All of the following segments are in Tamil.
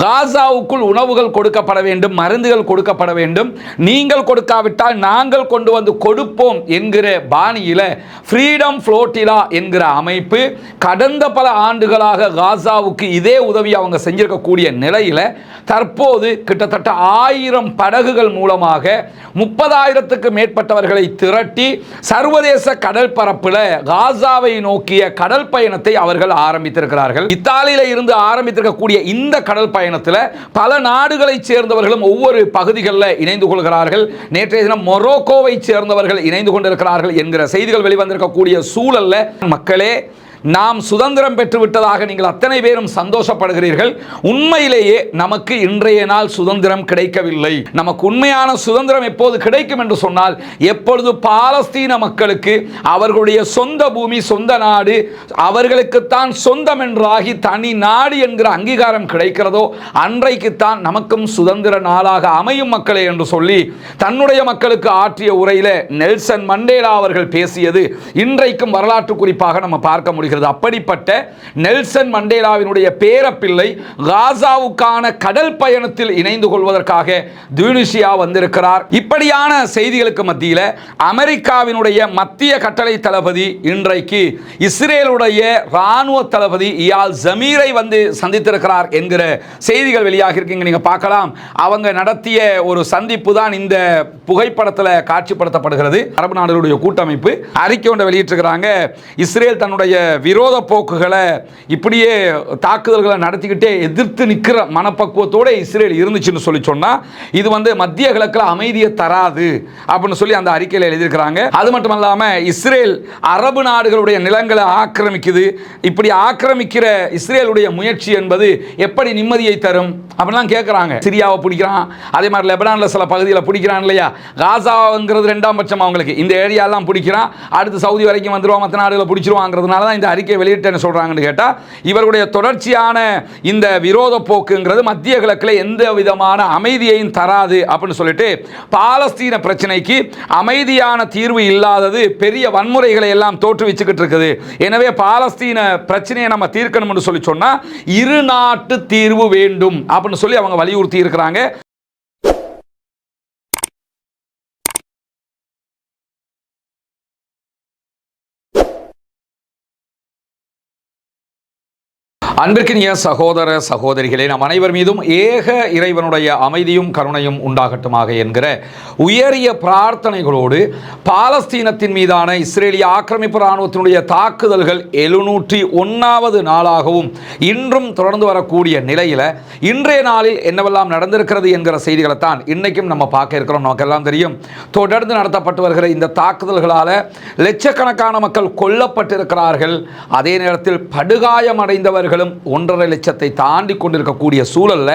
காசாவுக்குள் உணவுகள் கொடுக்கப்பட வேண்டும், மருந்துகள் கொடுக்கப்பட வேண்டும், நீங்கள் கொடுக்காவிட்டால் நாங்கள் கொண்டு வந்து கொடுப்போம் என்கிற பாணியில ஃப்ரீடம் ஃப்ளோட்டிலா என்கிற அமைப்பு கடந்த பல ஆண்டுகளாக காசாவுக்கு இதே உதவி அவங்க செஞ்சிருக்கக்கூடிய நிலையில தற்போது கிட்டத்தட்ட 1000 படகுகள் மூலமாக 30,000க்கு மேற்பட்டவர்களை திரட்டி சர்வதேச கடல் பரப்பில் காசாவை நோக்கிய கடல் பயணத்தை அவர்கள் ஆரம்பித்திருக்கிறார்கள். இத்தாலியில இருந்து ஆரம்பித்திருக்கக்கூடிய இந்த கடல் பயணத்தில் பல நாடுகளைச் சேர்ந்தவர்களும் ஒவ்வொரு பகுதிகளில் இணைந்து கொள்கிறார்கள். நேற்றைய தினம் மொரோக்கோவை சேர்ந்தவர்கள் இணைந்து கொண்டிருக்கிறார்கள் என்கிற செய்திகள் வெளிவந்திருக்கக்கூடிய சூழல்ல மக்களே, நாம் சுதந்திரம் பெற்றுவிட்டதாக நீங்கள் அத்தனை பேரும் சந்தோஷப்படுகிறீர்கள். உண்மையிலேயே நமக்கு இன்றைய நாள் சுதந்திரம் கிடைக்கவில்லை. நமக்கு உண்மையான சுதந்திரம் எப்போது கிடைக்கும் என்று சொன்னால், எப்பொழுது பாலஸ்தீன மக்களுக்கு அவர்களுடைய சொந்த பூமி, சொந்த நாடு, அவர்களுக்குத்தான் சொந்தம் என்றாகி தனி நாடு என்கிற அங்கீகாரம் கிடைக்கிறதோ அன்றைக்குத்தான் நமக்கும் சுதந்திர நாளாக அமையும் மக்களே என்று சொல்லி தன்னுடைய மக்களுக்கு ஆற்றிய உரையில நெல்சன் மண்டேலா அவர்கள் பேசியது இன்றைக்கும் வரலாற்று குறிப்பாக நம்ம பார்க்க முடிகிறது. அப்படிப்பட்ட நெல்சன் மண்டேலாவினுடைய பேரப்பிள்ளை காசாவுக்கான கடல் பயணத்தில் இணைந்து கொள்வதற்காக துனிசியா வந்திருக்கிறார். இப்படியான செய்திகளுக்கு மத்தியில் அமெரிக்காவினுடைய மத்திய கட்டளை தளபதி இன்றைக்கு இஸ்ரேலுடைய ராணுவ தளபதி இயால் ஜமீரை வந்து சந்தித்திருக்கிறார் என்கிற செய்திகள் வெளியாக இருக்கீங்க. நீங்க பார்க்கலாம், அவங்க நடத்திய ஒரு சந்திப்பு தான் இந்த புகைப்படத்தில் காட்சிப்படுத்தப்படுகிறது. அரபு நாடுகளுடைய கூட்டமைப்பு அறிக்கை ஒன்றை வெளியிட்டிருக்கிறாங்க. இஸ்ரேல் தன்னுடைய விரோத போக்குகளை இப்படியே தாக்குதல்களை நடத்திக்கிட்டே எதிர்த்து நிற்கிற மனப்பக்குவத்தோடு இஸ்ரேல் இருந்துச்சுன்னு சொல்லி சொன்னா இது வந்து மத்திய கிழக்கில் அமைதியை தராது அப்படின்னு சொல்லி அந்த அறிக்கையில் எழுதியிருக்கிறாங்க. அது மட்டும் இல்லாமல் இஸ்ரேல் அரபு நாடுகளுடைய நிலங்களை ஆக்கிரமிக்குது. இப்படி ஆக்கிரமிக்கிற இஸ்ரேலுடைய முயற்சி என்பது எப்படி நிம்மதியை தரும் அப்படிலாம் கேட்குறாங்க. சிரியாவை பிடிக்கிறான், அதே மாதிரி லெபனானில் சில பகுதியில் பிடிக்கிறான் இல்லையா. காசாங்கிறது 2ஆம் பட்சம் அவங்களுக்கு. இந்த ஏரியாலாம் பிடிக்கிறான், அடுத்து சவுதி வரைக்கும் வந்துடுவான், மற்ற நாடுகளை பிடிச்சிருவாங்கிறதுனால தான் இந்த அறிக்கை வெளியிட்டேன்னு சொல்றாங்கன்னு கேட்டா, இவர்களுடைய தொடர்ச்சியான இந்த விரோத போக்குங்கிறது மத்திய கிழக்கில் எந்த விதமான அமைதியையும் தராது அப்படின்னு சொல்லிட்டு பாலஸ்தீன பிரச்சனைக்கு அமைதியான தீர்வு இல்லாதது பெரிய வன்முறைகளை எல்லாம் தோற்றுவிச்சுக்கிட்டு இருக்குது. எனவே பாலஸ்தீன பிரச்சனையை நம்ம தீர்க்கணும்னு சொல்லி சொன்னா இரு நாட்டு தீர்வு வேண்டும் அப்படின்னு சொல்லி அவங்க வலியுறுத்தி இருக்கிறாங்க. அன்பிற்கினிய சகோதர சகோதரிகளே, நம் அனைவர் மீதும் ஏக இறைவனுடைய அமைதியும் கருணையும் உண்டாகட்டுமாக என்கிற உயரிய பிரார்த்தனைகளோடு பாலஸ்தீனத்தின் மீதான இஸ்ரேலிய ஆக்கிரமிப்பு இராணுவத்தினுடைய தாக்குதல்கள் 701வது நாளாகவும் இன்றும் தொடர்ந்து வரக்கூடிய நிலையில் இன்றைய நாளில் என்னவெல்லாம் நடந்திருக்கிறது என்கிற செய்திகளை தான் இன்னைக்கும் நம்ம பார்க்க இருக்கிறோம். நமக்கெல்லாம் தெரியும், தொடர்ந்து நடத்தப்பட்டு வருகிற இந்த தாக்குதல்களால் லட்சக்கணக்கான மக்கள் கொல்லப்பட்டிருக்கிறார்கள். அதே நேரத்தில் படுகாயம் அடைந்தவர்களும் 1.5 லட்சத்தை தாண்டி கொண்டிருக்கக்கூடிய சூழல்ல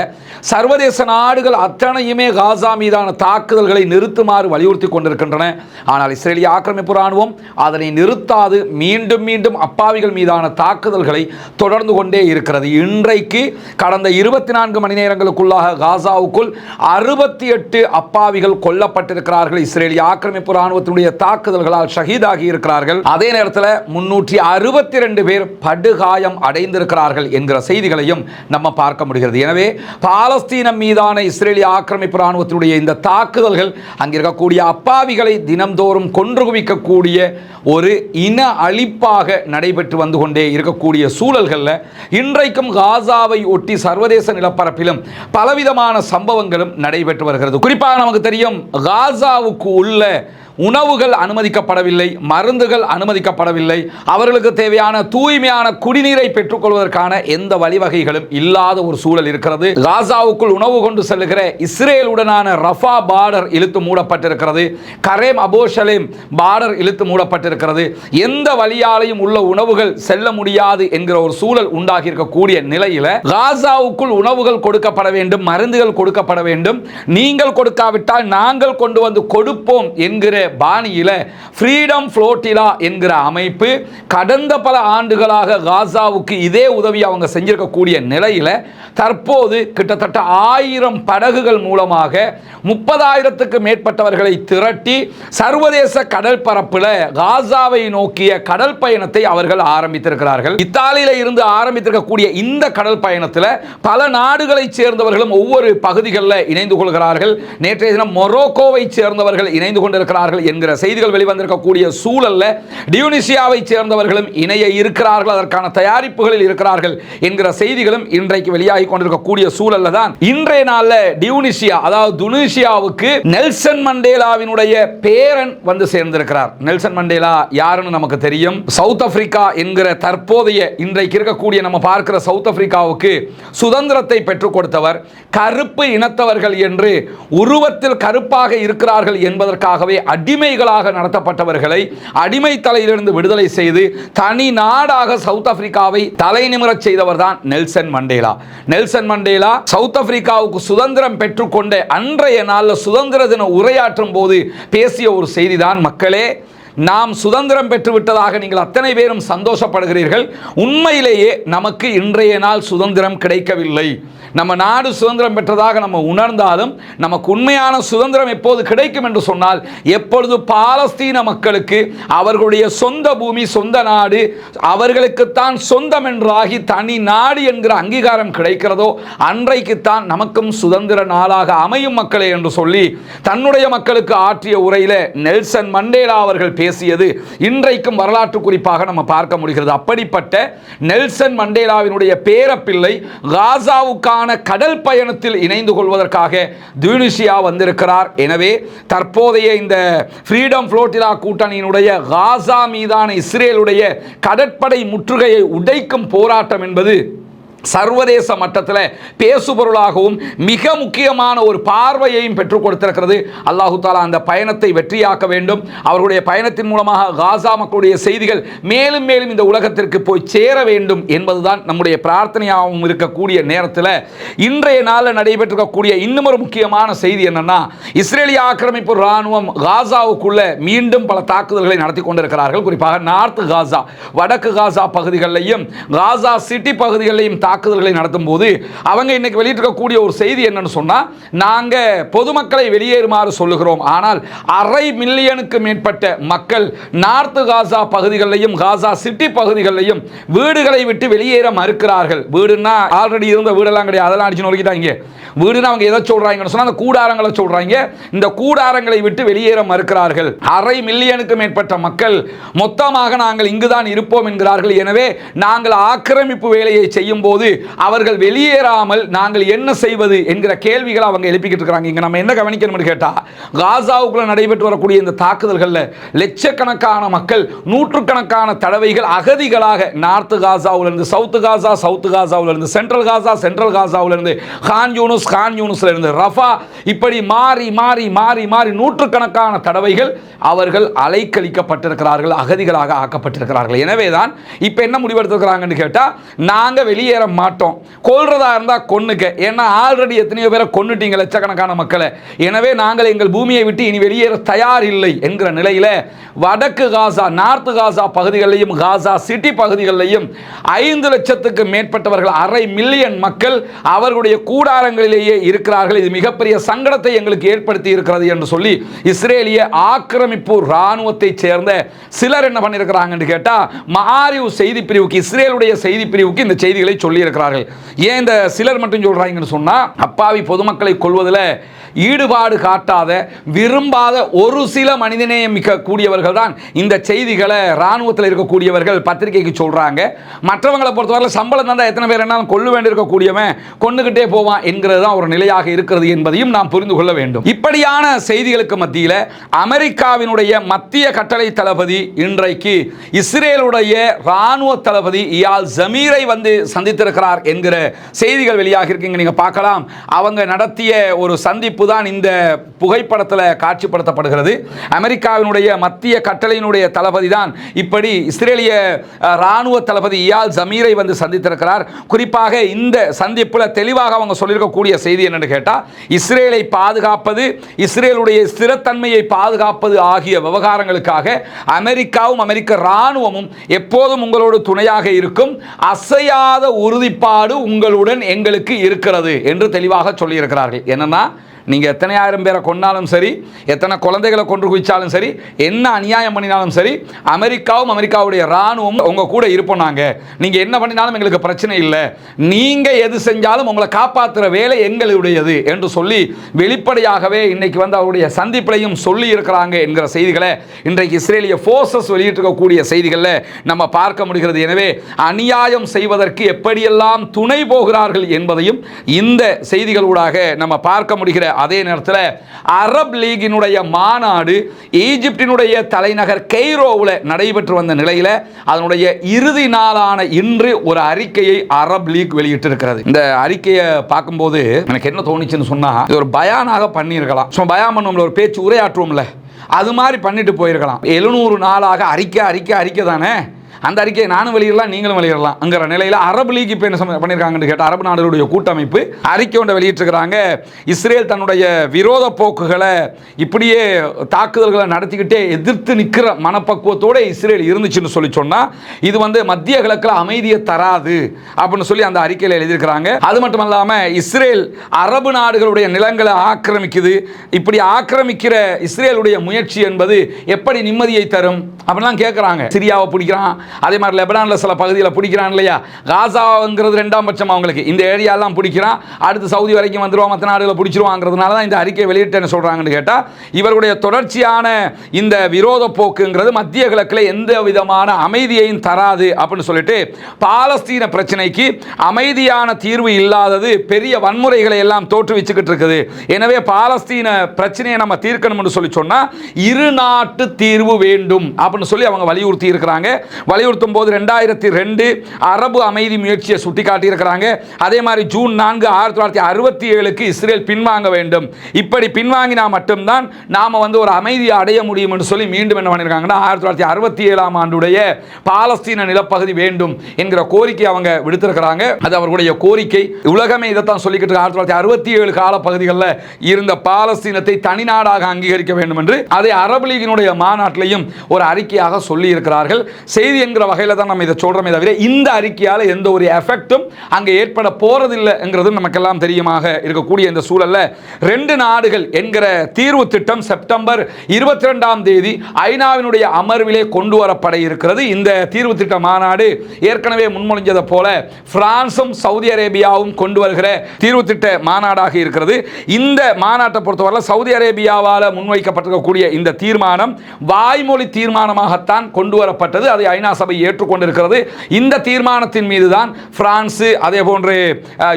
சர்வதேச நாடுகள் அத்தனையுமே காசா மீதான தாக்குதல்களை நிறுத்துமாறு வலியுறுத்தி கொண்டிருக்கின்றன. ஆனால் இஸ்ரேலிய ஆக்கிரமிப்பு இராணுவம் அதனை நிறுத்தாது மீண்டும் மீண்டும் அப்பாவிகள் மீதான தாக்குதல்களை தொடர்ந்து கொண்டே இருக்கிறது. இன்றைக்கு கடந்த 24 மணி நேரங்களுக்குள்ளாக காசாவுக்குள் 68 அப்பாவிகள் கொல்லப்பட்டிருக்கிறார்கள். இஸ்ரேலிய ஆக்கிரமிப்பு இராணுவத்தினுடைய தாக்குதல்களால் ஷஹீதாகி இருக்கிறார்கள். அதே நேரத்தில் 362 பேர் படுகாயம் அடைந்திருக்கிறார்கள் என்கிற செய்திகளையும் நம்ம பார்க்க முடிகிறது. எனவே பாலஸ்தீனம் மீதான இஸ்ரேலிய ஆக்கிரமிப்பு இராணுவத்தினுடைய இந்த தாக்குதல்கள் அங்கிருக்கக்கூடிய அப்பாவிகளை தினம்தோறும் கொன்று குவிக்கக்கூடிய ஒரு இன அழிப்பாக நடைபெற்று வந்து கொண்டே இருக்கக்கூடிய சூழல்களில் இன்றைக்கும் காசாவை ஒட்டி சர்வதேச நிலப்பரப்பிலும் பலவிதமான சம்பவங்களும் நடைபெற்று வருகிறது. குறிப்பாக நமக்கு தெரியும், காசாவுக்கு உள்ள உணவுகள் அனுமதிக்கப்படவில்லை, மருந்துகள் அனுமதிக்கப்படவில்லை, அவர்களுக்கு தேவையான தூய்மையான குடிநீரை பெற்றுக்கொள்வதற்கான எந்த வழிவகைகளும் இல்லாத ஒரு சூழல் இருக்கிறது. காசாவுக்குள் உணவு கொண்டு செல்லுகிற இஸ்ரேலுடனான ரஃபா பார்டர் இழுத்து மூடப்பட்டிருக்கிறது. கரேம் அபோஷலேம் பார்டர் இழுத்து மூடப்பட்டிருக்கிறது. எந்த வழியாலையும் உள்ள உணவுகள் செல்ல முடியாது என்கிற ஒரு சூழல் உண்டாகி இருக்கக்கூடிய நிலையில காசாவுக்குள் உணவுகள் கொடுக்கப்பட வேண்டும், மருந்துகள் கொடுக்கப்பட வேண்டும், நீங்கள் கொடுக்காவிட்டால் நாங்கள் கொண்டு வந்து கொடுப்போம் என்கிற பாணியில் ஃப்ரீடம் ஃப்ளோட்டிலா என்கிற அமைப்பு கடந்த பல ஆண்டுகளாக காசாவுக்கு இதே உதவி அவங்க செஞ்சிருக்கக்கூடிய நிலையில் தற்போது கிட்டத்தட்ட 1000 படகுகள் மூலமாக 30,000க்கு மேற்பட்டவர்களை திரட்டி சர்வதேச கடல் பரப்பில் காசாவை நோக்கிய கடல் பயணத்தை அவர்கள் ஆரம்பித்திருக்கிறார்கள். இத்தாலியில இருந்து ஆரம்பித்திருக்கக்கூடிய இந்த கடல் பயணத்தில் பல நாடுகளை சேர்ந்தவர்களும் ஒவ்வொரு பகுதிகளில் இணைந்து கொள்கிறார்கள். நேற்றைய தினம் மொரோக்கோவை சேர்ந்தவர்கள் இணைந்து கொண்டிருக்கிறார்கள் என்கிற செய்திகள் வெளிவந்திருக்கக்கூடிய சூழல்ல டியூனிசியாவை சேர்ந்தவர்களும் இணைய இருக்கிறார்கள், அதற்கான தயாரிப்புகளில் இருக்கிறார்கள் என்கிற செய்திகளும் இன்றைக்கு வெளியாகி கொண்டிருக்கக்கூடிய சூழல்ல தான் இன்றைய நாள்ல டியூனிசியா, அதாவது துனிசியாவுக்கு நெல்சன் மண்டேலாவினுடைய பேரன் வந்து சேர்ந்திருக்கிறார். நெல்சன் மண்டேலா யாருன்னு நமக்கு தெரியும். சவுத் ஆப்பிரிக்கா என்கிற தற்போதைய இன்றைக்கு இருக்கக்கூடிய நம்ம பார்க்கிற சவுத் ஆப்பிரிக்காவுக்கு சுதந்திரத்தை பெற்றுக் கொடுத்தவர். கருப்பு இனத்தவர்கள் என்று உருவத்தில் கருப்பாக இருக்கிறார்கள் என்பதற்காகவே அடிமைகளாக நடத்தப்பட்டவர்களை அடிமை தலையிலிருந்து விடுதலை செய்து தனி நாடாக சவுத் ஆப்பிரிக்காவை தலைநிமிரச் செய்தவர் தான் Nelson Mandela. Nelson Mandela south ஆப்பிரிக்காவுக்கு சுதந்திரம் பெற்றுக்கொண்ட அன்றைய நாளில் சுதந்திர தின உரையாற்றும் போது பேசிய ஒரு செய்திதான், மக்களே, நாம் சுதந்திரம் பெற்றுவிட்டதாக நீங்கள் அத்தனை பேரும் சந்தோஷப்படுகிறீர்கள். உண்மையிலேயே நமக்கு இன்றைய நாள் சுதந்திரம் கிடைக்கவில்லை. நம்ம நாடு சுதந்திரம் பெற்றதாக நம்ம உணர்ந்தாலும் நமக்கு உண்மையான சுதந்திரம் எப்போது கிடைக்கும் என்று சொன்னால், எப்பொழுது பாலஸ்தீன மக்களுக்கு அவர்களுடைய சொந்த பூமி, சொந்த நாடு அவர்களுக்குத்தான் சொந்தம் என்றாகி தனி நாடு என்கிற அங்கீகாரம் கிடைக்கிறதோ அன்றைக்குத்தான் நமக்கும் சுதந்திர நாளாக அமையும் மக்களே என்று சொல்லி தன்னுடைய மக்களுக்கு ஆற்றிய உரையில் நெல்சன் மண்டேலா அவர்கள் பேசியது இன்றைக்கும் வரலாற்று குறிப்பாக நம்ம பார்க்க முடிகிறது. அப்படிப்பட்ட நெல்சன் மண்டேலாவினுடைய பேரப்பிள்ளை காசாவுக்கான கடல் பயணத்தில் இணைந்து கொள்வதற்காக துனிசியா வந்திருக்கிறார். எனவே தற்போதைய இந்த ஃப்ரீடம் ஃப்ளோட்டிலா கூட்டணியினுடைய காசா மீதான இஸ்ரேலுடைய கடற்படை முற்றுகையை உடைக்கும் போராட்டம் என்பது சர்வதேச மட்டத்தில் பேசுபொருளாகவும் மிக முக்கியமான ஒரு பார்வையையும் பெற்றுக் கொடுத்திருக்கிறது. அல்லாஹு தாலா அந்த பயணத்தை வெற்றியாக்க வேண்டும். அவர்களுடைய பயணத்தின் மூலமாக காசா மக்களுடைய செய்திகள் மேலும் மேலும் இந்த உலகத்திற்கு போய் சேர வேண்டும் என்பதுதான் நம்முடைய பிரார்த்தனையாகவும் இருக்கக்கூடிய நேரத்தில் இன்றைய நாளில் நடைபெற்றிருக்கக்கூடிய இன்னும் ஒரு முக்கியமான செய்தி என்னன்னா, இஸ்ரேலிய ஆக்கிரமிப்பு இராணுவம் காசாவுக்குள்ள மீண்டும் பல தாக்குதல்களை நடத்தி கொண்டிருக்கிறார்கள். குறிப்பாக நார்த் காசா, வடக்கு காசா பகுதிகளிலையும் காசா சிட்டி பகுதிகளிலையும் தாக்குதல்களை நடத்தும் போது அவங்க இன்னைக்கு வெளியிட்டிருக்கக்கூடிய ஒரு செய்தி என்னன்னு சொன்னா, நாங்க பொதுமக்களை வெளியேறுமாறு சொல்லுகிறோம், ஆனால் 1/2 மில்லியனுக்கு மேற்பட்ட மக்கள் நார்த் காசா பகுதிகளிலையும் காசா சிட்டி பகுதிகளிலையும் வீடுகளை விட்டு வெளியேற மறுக்கிறார்கள். வீடுன்னா ஆல்ரெடி இருந்த வீடெல்லாம் கிடையாது, அதெல்லாம் அடிச்சு நொறுக்கிட்டாங்க. வீடுனா அவங்க எதை சொல்றாங்கன்னு சொன்னா அந்த கூடாரங்களை சொல்றாங்க. இந்த கூடாரங்களை விட்டு வெளியேற மறுக்கிறார்கள். 1/2 மில்லியனுக்கு மேற்பட்ட மக்கள் மொத்தமாக நாங்கள் இங்குதான் இருப்போம் என்கிறார்கள். எனவே நாங்கள் ஆக்கிரமிப்பு வேலையை செய்யும் போது அவர்கள் வெளியேறாமல் நாங்கள் என்ன செய்வது என்கிற கேள்விகளை அவங்க எழுப்பிக்கிட்டு இருக்காங்க. இங்க நம்ம என்ன கவனிக்கணும்னு கேட்டா, காசாவுக்குள்ள நடைபெற்று வரக்கூடிய இந்த தாக்குதல்களில் லட்சக்கணக்கான மக்கள் நூற்றுக்கணக்கான தடவைகள் அகதிகளாக நார்த் காசாவிலிருந்து சவுத் காசா, சவுத் காசாவிலிருந்து சென்ட்ரல் காசா, சென்ட்ரல் காசாவிலிருந்து கான் யூனுஸ்ல இருந்து ரஃபா, இப்படி மாறி மாறி மாறி மாறி நூற்றுக்கணக்கான தடவைகள் அவர்கள் அலைக்கழிக்கப்பட்டிருக்கிறார்கள், அகதிகளாக ஆக்கப்பட்டிருக்கிறார்கள். எனவேதான் இப்ப என்ன முடிவெடுத்திருக்கிறாங்கன்னு கேட்டா, நாங்க வெளியேற மாட்டோம், கொல்றதா இருந்தா கொன்னுக்க, ஏன்னா ஆல்ரெடி எத்தனையோ பேரை கொன்னுட்டீங்க லட்சக்கணக்கான மக்களை, எனவே நாங்கள் எங்கள் பூமியை விட்டு இனி வெளியேற தயார் இல்லை என்கிற நிலையில வடக்கு காசா, நார்த் காசா பகுதிகளிலும் காசா சிட்டி பகுதிகளிலும் 5 லட்சத்துக்கு மேற்பட்டவர்கள், 1/2 மில்லியன் மக்கள் அவர்களுடைய கூடாரங்களிலேயே இருக்கிறார்கள். இது மிகப்பெரிய சங்கடத்தை எங்களுக்கு ஏற்படுத்தி இருக்கிறது என்று சொல்லி இஸ்ரேலிய ஆக்கிரமிப்பு இராணுவத்தை சேர்ந்த சிலர் என்ன பண்ணியிருக்கிறாங்கன்னு கேட்டா, மஆரிவ் செய்தி பிரிவுக்கு, இஸ்ரேலுடைய செய்தி பிரிவுக்கு இந்த செய்திகளை சொல்லி இருக்கிறார்கள். ஏன் இந்த சிலர் மட்டும் சொல்றாங்கன்னு சொன்னா, அப்பாவி பொதுமக்களை கொல்வதில் ஈடுபாடு காட்டாத, விரும்பாத ஒரு சில மனிதநேயம் மிக்க கூடியவர்கள் தான் இந்த செய்திகளை இராணுவத்தில் இருக்கக்கூடியவர்கள் பத்திரிகைக்கு சொல்றாங்க. மற்றவங்களை பொறுத்தவரை சம்பளம் தந்தா எத்தனை பேர் என்னாலும் கொல்ல வேண்டியிருக்கக்கூடியவன் கொண்டுகிட்டே போவான் என்கிறது தான் ஒரு நிலையாக இருக்கிறது என்பதையும் நாம் புரிந்து கொள்ள வேண்டும். இப்படியான செய்திகளுக்கு மத்தியில் அமெரிக்காவினுடைய மத்திய கட்டளை தளபதி இன்றைக்கு இஸ்ரேலுடைய இராணுவ தளபதி இயால் ஜமீரை வந்து சந்தித்திருக்கிறார். சந்தித்திருக்கிறார் என்கிற செய்திகள் வெளியாக இருக்குங்க. நீங்க பார்க்கலாம், அவங்க நடத்திய ஒரு சந்திப்பு தான் இந்த புகைப்படத்தில் காட்சிப்படுத்தப்படுகிறது. அமெரிக்காவினுடைய மத்திய கட்டளையினுடைய தளபதி தான் இப்படி இஸ்ரேலிய ராணுவ தளபதி இயால் ஜமீரை வந்து சந்தித்திருக்கிறார். குறிப்பாக இந்த சந்திப்பில் தெளிவாக அவங்க சொல்லியிருக்கக்கூடிய செய்தி என்னன்னு கேட்டால், இஸ்ரேலை பாதுகாப்பது, இஸ்ரேலுடைய ஸ்திரத்தன்மையை பாதுகாப்பது ஆகிய விவகாரங்களுக்காக அமெரிக்காவும் அமெரிக்க ராணுவமும் எப்போதும் உங்களோடு துணையாக இருக்கும், அசையாத உறுதிப்பாடு உங்களுடன் எங்களுக்கு இருக்கிறது என்று தெளிவாக சொல்லியிருக்கிறார்கள். என்னன்னா, நீங்கள் எத்தனை ஆயிரம் பேரை கொண்டாலும் சரி, எத்தனை குழந்தைகளை கொன்று குவிச்சாலும் சரி, என்ன அநியாயம் பண்ணினாலும் சரி, அமெரிக்காவும் அமெரிக்காவுடைய ராணுவம் உங்க கூட இருப்போம். நாங்கள் நீங்கள் என்ன பண்ணினாலும் எங்களுக்கு பிரச்சனை இல்லை, நீங்கள் எது செஞ்சாலும் உங்களை காப்பாற்றுற வேலை எங்களுடையது என்று சொல்லி வெளிப்படையாகவே இன்னைக்கு வந்து அவருடைய சந்திப்பிலையும் சொல்லி இருக்கிறாங்க என்கிற செய்திகளை இன்றைக்கு இஸ்ரேலிய ஃபோர்ஸஸ் வெளியிட்டிருக்கக்கூடிய செய்திகளில் நம்ம பார்க்க முடிகிறது. எனவே அநியாயம் செய்வதற்கு எப்படியெல்லாம் துணை போகிறார்கள் என்பதையும் இந்த செய்திகளூடாக நம்ம பார்க்க முடிகிற அதே நேரத்தில் அரப் லீகினுடைய மாநாடு ஈஜிப்டினுடைய தலைநகர் கெய்ரோவில் நடைபெற்று வந்த நிலையில் அதனுடைய இறுதி நாளான இன்று ஒரு அறிக்கையை அரப் லீக் வெளியிட்டிருக்கிறது. இந்த அறிக்கையை பார்க்கும்போது எனக்கு என்ன தோணுச்சுன்னு சொன்னா, இது ஒரு பயானாக பண்ணியிருக்கலாம். பயான் பண்ணுவோம்ல, ஒரு பேச்சு உரையாற்றுவோம்ல, அது மாதிரி பண்ணிட்டு போயிருக்கலாம். 700 நாளாக அறிக்கை தானே, அந்த அறிக்கையை நானும் வெளியிடலாம், நீங்களும் வெளியிடலாம் அங்கிற நிலையில் அரபு லீக் இப்போ என்ன பண்ணியிருக்காங்கன்னு கேட்டால், அரபு நாடுகளுடைய கூட்டமைப்பு அறிக்கை ஒன்றை வெளியிட்டிருக்கிறாங்க. இஸ்ரேல் தன்னுடைய விரோத போக்குகளை இப்படியே தாக்குதல்களை நடத்திக்கிட்டே எதிர்த்து நிற்கிற மனப்பக்குவத்தோடு இஸ்ரேல் இருந்துச்சுன்னு சொல்லி சொன்னால், இது வந்து மத்திய கிழக்கில் அமைதியை தராது அப்படின்னு சொல்லி அந்த அறிக்கையில் எழுதியிருக்கிறாங்க. அது மட்டும் இல்லாமல் இஸ்ரேல் அரபு நாடுகளுடைய நிலங்களை ஆக்கிரமிக்குது, இப்படி ஆக்கிரமிக்கிற இஸ்ரேலுடைய முயற்சி என்பது எப்படி நிம்மதியை தரும் அப்படிலாம் கேட்குறாங்க. சிரியாவை பிடிக்கிறான், அதே மாதிரி லெபனானில் சில பகுதியில் பிடிக்கிறான் இல்லையா, காசாங்கிறது 2ஆம் பட்சம் அவங்களுக்கு, இந்த ஏரியாலாம் பிடிக்கிறான், அடுத்து சவுதி வரைக்கும் வந்துடுவான், மற்ற நாடுகளை பிடிச்சிருவாங்கிறதுனால தான் இந்த அறிக்கை வெளியிட்டேன்னு சொல்கிறாங்கன்னு கேட்டால், இவருடைய தொடர்ச்சியான இந்த விரோத போக்குங்கிறது மத்திய கிழக்கில் எந்த விதமான அமைதியையும் தராது அப்படின்னு சொல்லிட்டு, பாலஸ்தீன பிரச்சனைக்கு அமைதியான தீர்வு இல்லாதது பெரிய வன்முறைகளை எல்லாம் தோற்றுவிச்சுக்கிட்டு இருக்குது. எனவே பாலஸ்தீன பிரச்சனையை நம்ம தீர்க்கணும்னு சொல்லி சொன்னால் இரு நாட்டு தீர்வு வேண்டும் அப்படின்னு சொல்லி அவங்க வலியுறுத்தி இருக்கிறாங்க. வலியுறுத்தும் போது 2002 அரபு அமைதி முயற்சியை சுட்டி காட்டியிருக்கிறாங்க. அதே மாதிரி ஜூன் 4 1967க்கு இஸ்ரேல் பின்வாங்க வேண்டும், இப்படி பின்வாங்கினா மட்டும்தான் நாம் வந்து ஒரு அமைதியை அடைய முடியும் என்று சொல்லி மீண்டும் என்ன பண்ணியிருக்காங்கன்னா 1967ஆம் ஆண்டுடைய பாலஸ்தீன நிலப்பகுதி வேண்டும் என்கிற கோரிக்கை அவங்க விடுத்திருக்கிறாங்க. அது அவர்களுடைய கோரிக்கை. உலகமே இதைத்தான் சொல்லிக்கிட்டு 1967 கால பகுதிகளில் இருந்த பாலஸ்தீனத்தை தனி நாடாக அங்கீகரிக்க வேண்டும் என்று அதை அரபு லீகினுடைய மாநாட்டிலையும் ஒரு அறிக்கையாக சொல்லி இருக்கிறார்கள். செய்தி என்கிற வகையில் தான் நம்ம இதை சொல்றோமே தவிர இந்த அறிக்கையால் எந்த ஒரு எஃபெக்டும் அங்கே ஏற்பட போறதில்லைங்கிறது நமக்கெல்லாம் தெரியுமாக இருக்கக்கூடிய இந்த சூழல்ல 2 நாடுகள் என்கிற தீர்வு திட்டம் செப்டம்பர் 22ஆம் தேதி ஐநாவினுடைய அமர்விலே கொண்டு வரப்பட இருக்கிறது. இந்த தீர்வு திட்ட மாநாடு ஏற்கனவே முன்மொழிஞ்சதை போல பிரான்சும் சவுதி அரேபியாவும் கொண்டு வருகிற தீர்வு திட்ட மாநாடாக இருக்கிறது. இந்த மாநாட்டை பொறுத்தவரை சவுதி அரேபியாவால் முன்வைக்கப்பட்டிருக்கக்கூடிய இந்த தீர்மானம் வாய்மொழி தீர்மானமாகத்தான் கொண்டு வரப்பட்டது. அதை ஐநா சபை ஏற்றுக்கொண்டிருக்கிறது. இந்த தீர்மானத்தின் மீது தான் பிரான்ஸ், அதே போன்று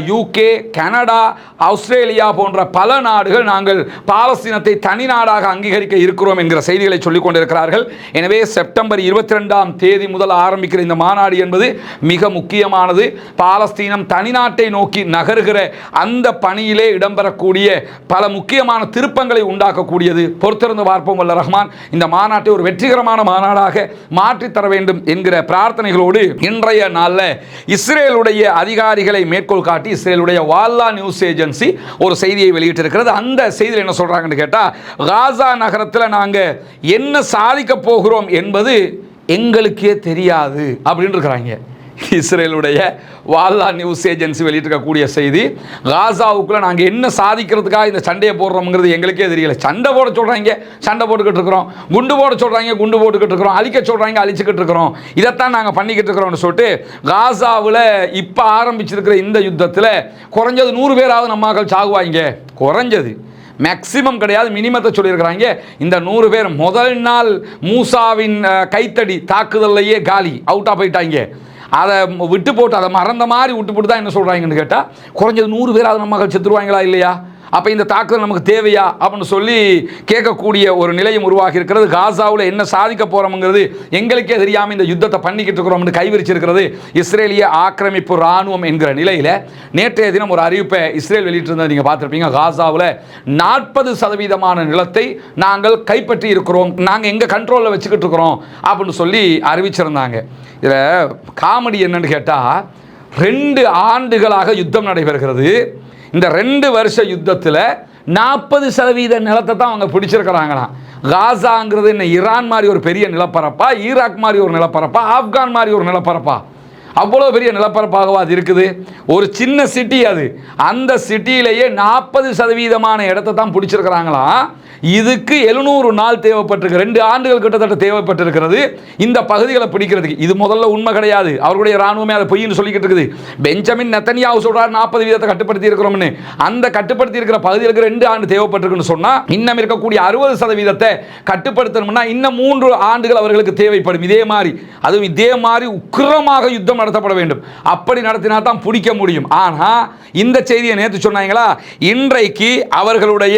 யூகே, கனடா, ஆஸ்திரேலியா போன்ற பல நாடுகள் நாங்கள் பாலஸ்தீனத்தை தனி நாடாக அங்கீகரிக்க இருக்கிறோம் என்கிற செய்திகளை சொல்லிக் கொண்டிருக்கிறார்கள். எனவே செப்டம்பர் 22ஆம் தேதி முதல் ஆரம்பிக்கிற இந்த மாநாடு என்பது மிக முக்கியமானது. பாலஸ்தீனம் தனிநாட்டை நோக்கி நகர்கிற அந்த பணியிலே இடம்பெறக்கூடிய பல முக்கியமான திருப்பங்களை உண்டாக்கக்கூடியது. பொறுத்திருந்து பார்ப்போம். வல்ல ரஹ்மான் இந்த மாநாட்டை ஒரு வெற்றிகரமான மாநாடாக மாற்றித்தர வேண்டும் என்கிற பிரார்த்தனைகளோடு இன்றைய நாளில் இஸ்ரேலுடைய அதிகாரிகளை மேற்கோள் காட்டி இஸ்ரேலுடைய வால்லா நியூஸ் ஏஜென்சி ஒரு செய்தியை வெளியிட்டிருக்கிறது. அந்த செய்தியில் என்ன சொல்றாங்கன்னு கேட்டால், காசா நகரத்தில் நாங்கள் என்ன சாதிக்க போகிறோம் என்பது எங்களுக்கே தெரியாது அப்படின்னு இருக்கிறாங்க. இஸ்ரேலுடைய வால்லா நியூஸ் ஏஜென்சி வெளியிட்டிருக்கக்கூடிய செய்தி, காசாவுக்குள்ள நாங்கள் என்ன சாதிக்கிறதுக்காக இந்த சண்டையை போடுறோம்ங்கிறது எங்களுக்கே தெரியல. சண்டை போட சொல்கிறாங்க, சண்டை போட்டுக்கிட்டு இருக்கிறோம், குண்டு போட சொல்கிறாங்க, குண்டு போட்டுக்கிட்டு இருக்கிறோம், அழிக்க சொல்கிறாங்க, அழிச்சுக்கிட்டு இருக்கிறோம், இதைத்தான் நாங்கள் பண்ணிக்கிட்டு இருக்கிறோம்னு சொல்லிட்டு காசாவில் இப்போ ஆரம்பிச்சிருக்கிற இந்த யுத்தத்தில் குறைஞ்சது 100 பேராவது நம்மாக்கள் சாகுவாங்க. குறைஞ்சது, மேக்சிமம் கிடையாது, மினிமத்தை சொல்லியிருக்கிறாங்க. இந்த 100 பேர் முதல் நாள் மூசாவின் கைத்தடி தாக்குதல்லையே காலி, அவுட்டாக போயிட்டாங்க. அதை விட்டு போட்டு, அதை மறந்த மாதிரி விட்டு போட்டு தான் என்ன சொல்கிறாங்கன்னு கேட்டால் குறைஞ்சது 100 பேராவது நம்ம செத்துருவாங்களா இல்லையா? அப்போ இந்த தாக்குதல் நமக்கு தேவையா அப்படின்னு சொல்லி கேட்கக்கூடிய ஒரு நிலையும் உருவாகி இருக்கிறது. காசாவில் என்ன சாதிக்க போகிறோம்ங்கிறது எங்களுக்கே தெரியாமல் இந்த யுத்தத்தை பண்ணிக்கிட்டு இருக்கிறோம்னு கைவிரிச்சிருக்கிறது இஸ்ரேலிய ஆக்கிரமிப்பு இராணுவம் என்கிற நிலையில் நேற்றைய தினம் ஒரு அறிவிப்பை இஸ்ரேல் வெளியிட்டிருந்ததை நீங்கள் பார்த்துருப்பீங்க. காசாவில் 40% நிலத்தை நாங்கள் கைப்பற்றி இருக்கிறோம், நாங்கள் எங்கள் கண்ட்ரோலில் வச்சுக்கிட்டு இருக்கிறோம் அப்படின்னு சொல்லி அறிவிச்சிருந்தாங்க. இதில் காமெடி என்னன்னு கேட்டால் 2 ஆண்டுகளாக யுத்தம் நடைபெறுகிறது. இந்த 2 வருஷ யுத்தத்தில் 40% நிலத்தை தான் அவங்க பிடிச்சிருக்கிறாங்களாம். காசாங்கிறது என்ன ஈரான் மாதிரி ஒரு பெரிய நிலப்பரப்பா, ஈராக் மாதிரி ஒரு நிலப்பரப்பா, ஆப்கான் மாதிரி ஒரு நிலப்பரப்பா? அவ்வளோ பெரிய நிலப்பரப்பாகவா அது இருக்குது? ஒரு சின்ன சிட்டி அது. அந்த சிட்டியிலேயே 40% இடத்தை தான் பிடிச்சிருக்கிறாங்களாம். இதுக்கு 700 நாள் தேவைப்பட்டிருக்கு, 2 ஆண்டுகள் கிட்டத்தட்ட தேவைப்பட்டிருக்கிறது இந்த பகுதிகளை பிடிக்கிறதுக்கு. இது முதல்ல உண்மை கிடையாது, அவர்களுடைய இராணுவமே அதை பொய்ன்னு சொல்லிக்கிட்டு இருக்குது. பெஞ்சமின் நெத்தன்யாஹு சொல்றார் 40% கட்டுப்படுத்தி இருக்கிறோம்னு. அந்த கட்டுப்படுத்தி இருக்கிற பகுதிகளுக்கு 2 ஆண்டு தேவைப்பட்டிருக்குன்னு சொன்னா இன்னும் இருக்கக்கூடிய 60% கட்டுப்படுத்தணும்னா இன்னும் 3 ஆண்டுகள் அவர்களுக்கு தேவைப்படும். இதே மாதிரி அதுவும் இதே மாதிரி உக்கிரமாக யுத்தம் நடத்தப்பட வேண்டும். அப்படி நடத்தினா தான் பிடிக்க முடியும். ஆனா இந்த செய்தியை நேற்று சொன்னாங்களா, இன்றைக்கு அவர்களுடைய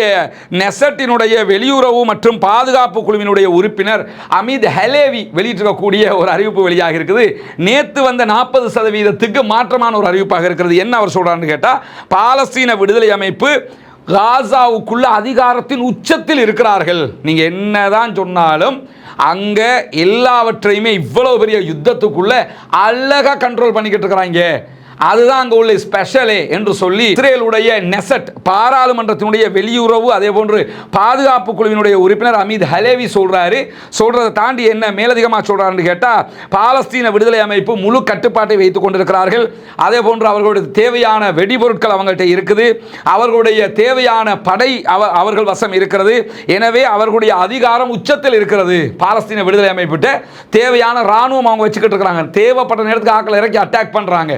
நெசட்டினுடைய வெளியுறவு மற்றும் பாதுகாப்பு குழுவினுடைய உறுப்பினர் அமித் ஹலேவி வெளியிட்டிருக்கக்கூடிய ஒரு அறிவிப்பு வெளியாக இருக்குது. நேற்று வந்த 40%க்கு மாற்றமான ஒரு அறிவிப்பாக இருக்கிறது. என்ன அவர் சொல்றாருன்னு கேட்டா, பாலஸ்தீன விடுதலை அமைப்பு காசாவுக்குள்ள அதிகாரத்தின் உச்சத்தில் இருக்கிறார்கள். நீங்க என்னதான் சொன்னாலும் அங்க எல்லாவற்றையுமே இவ்வளவு பெரிய யுத்தத்துக்குள்ள அழகா கண்ட்ரோல் பண்ணிக்கிட்டு இருக்கிறாங்க. அதுதான் அங்கே உள்ள ஸ்பெஷலே என்று சொல்லி இஸ்ரேலுடைய நெசட் பாராளுமன்றத்தினுடைய வெளியுறவு அதே போன்று பாதுகாப்பு குழுவினுடைய உறுப்பினர் அமித் ஹலேவி சொல்றாரு. சொல்றதை தாண்டி என்ன மேலதிகமாக சொல்றாருன்னு கேட்டால், பாலஸ்தீன விடுதலை அமைப்பு முழு கட்டுப்பாட்டை வைத்துக் கொண்டிருக்கிறார்கள். அதே போன்று அவர்களுடைய தேவையான வெடிபொருட்கள் அவங்கள்ட்ட இருக்குது, அவர்களுடைய தேவையான படை அவர்கள் வசம் இருக்கிறது. எனவே அவர்களுடைய அதிகாரம் உச்சத்தில் இருக்கிறது. பாலஸ்தீன விடுதலை அமைப்பிட்ட தேவையான ராணுவம் அவங்க வச்சுக்கிட்டு இருக்கிறாங்க. தேவைப்பட்ட நேரத்துக்கு ஆட்களை இறக்கி அட்டாக் பண்றாங்க.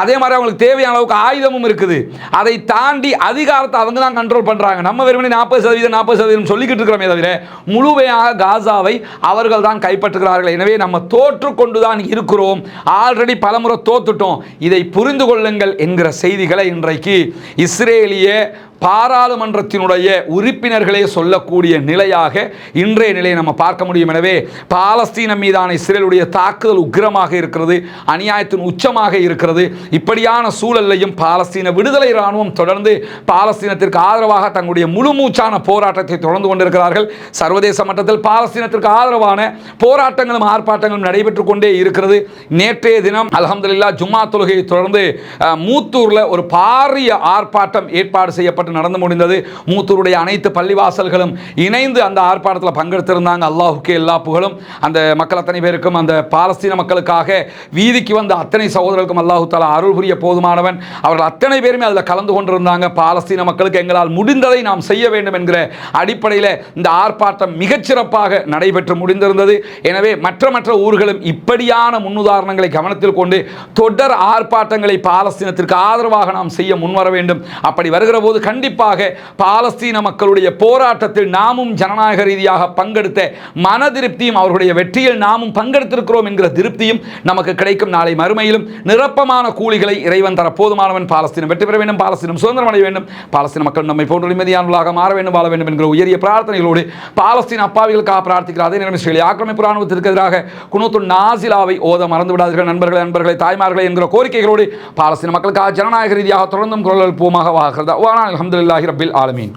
அதே மாதிரி அவங்களுக்கு தேவையான அளவுக்கு ஆயுதமும் இருக்குது. அதை தாண்டி அதிகாரத்தை அவங்க தான் கண்ட்ரோல் பண்றாங்க. நம்ம வெறுமனே 40% சொல்லிக்கிட்டு இருக்கிறோமே தவிர முழுமையாக காசாவை அவர்கள் தான் கைப்பற்றுகிறார்கள். எனவே நம்ம தோற்று கொண்டுதான் இருக்கிறோம், ஆல்ரெடி பலமுறை தோத்துட்டோம், இதை புரிந்து கொள்ளுங்கள் என்கிற செய்திகளை இன்றைக்கு இஸ்ரேலிய பாராளுமன்றத்தினுடைய உறுப்பினர்களே சொல்லக்கூடிய நிலையாக இன்றைய நிலையை நம்ம பார்க்க முடியும். எனவே பாலஸ்தீனம் மீதான இஸ்ரேலுடைய தாக்குதல் உக்கிரமாக இருக்கிறது, அநியாயத்தின் உச்சமாக இருக்கிறது. இப்படியான சூழலையும் பாலஸ்தீன விடுதலை இராணுவம் தொடர்ந்து பாலஸ்தீனத்திற்கு ஆதரவாக தங்களுடைய முழுமூச்சான போராட்டத்தை தொடர்ந்து கொண்டிருக்கிறார்கள். சர்வதேச மட்டத்தில் பாலஸ்தீனத்திற்கு ஆதரவான போராட்டங்களும் ஆர்ப்பாட்டங்களும் நடைபெற்றுக் கொண்டே இருக்கிறது. நேற்றைய தினம் அல்ஹம்துலில்லாஹ் ஜும்மா தொழுகையை தொடர்ந்து மூத்தூரில் ஒரு பாரிய ஆர்ப்பாட்டம் ஏற்பாடு செய்யப்பட்டு நடந்து முடிந்தது. மூத்தூருடைய அனைத்து பள்ளிவாசல்களும் இணைந்து அந்த ஆர்ப்பாட்டத்தில் பங்கெடுத்திருந்தாங்க. அல்லாஹுக்கே எல்லா புகழும். அந்த மக்கள் அத்தனை பேருக்கும், அந்த பாலஸ்தீன மக்களுக்காக வீதிக்கு வந்த அத்தனை சகோதரர்களுக்கும் அல்லாஹு தஆலா அருள் புரிய போதுமானவன். அவர்கள் அத்தனை பேருமே அதில் கலந்து கொண்டிருந்தாங்க. பாலஸ்தீன மக்களுக்கு எங்களால் முடிந்ததை நாம் செய்ய வேண்டும் என்கிற அடிப்படையில் இந்த ஆர்ப்பாட்டம் மிகச்சிறப்பாக நடைபெற்று முடிந்திருந்தது. எனவே மற்ற ஊர்களும் இப்படியான முன்னுதாரணங்களை கவனத்தில் கொண்டு தொடர் ஆர்ப்பாட்டங்களை பாலஸ்தீனத்திற்கு ஆதரவாக நாம் செய்ய முன்வர வேண்டும். அப்படி வருகிற போது கண்டிப்பாக பாலஸ்தீன மக்களுடைய போராட்டத்தில் நாமும் ஜனநாயக ரீதியாக பங்கெடுத்த மன திருப்தியும் அவர்களுடைய வெற்றியில் நாமும் பங்கெடுத்திருக்கிறோம் என்கிற திருப்தியும் நமக்கு கிடைக்கும். நாளை மறுமையிலும் நிரப்பமான கூலிகளை இறைவன் தர போதுமானவன். பாலஸ்தீனம் வெற்றி பெற வேண்டும், பாலஸ்தீனம் சுதந்திரம் அடைய வேண்டும், பாலஸ்தீன மக்கள் நம்மை போன்ற நிம்மதியானவர்களாக மாற வேண்டும், வாழ வேண்டும் என்கிற உயரிய பிரார்த்தனைகளோடு பாலஸ்தீன அப்பாவிகளுக்காக பிரார்த்திக்கிறார். அதே நேரம் இஸ்ரேலிய ஆக்கிரமிப்பு இராணுவத்திற்கு எதிராக குனூத்துன் நாசிலாவை ஓத மறந்து விடாதீர்கள். நண்பர்களே தாய்மார்களே என்கிற கோரிக்கைகளோடு பாலஸ்தீன மக்களுக்காக ஜனநாயக ரீதியாக தொடர்ந்தும் குரல் எழுப்புவோமாக. அல்ஹம்துலில்லாஹி ரப்பில் ஆலமீன்.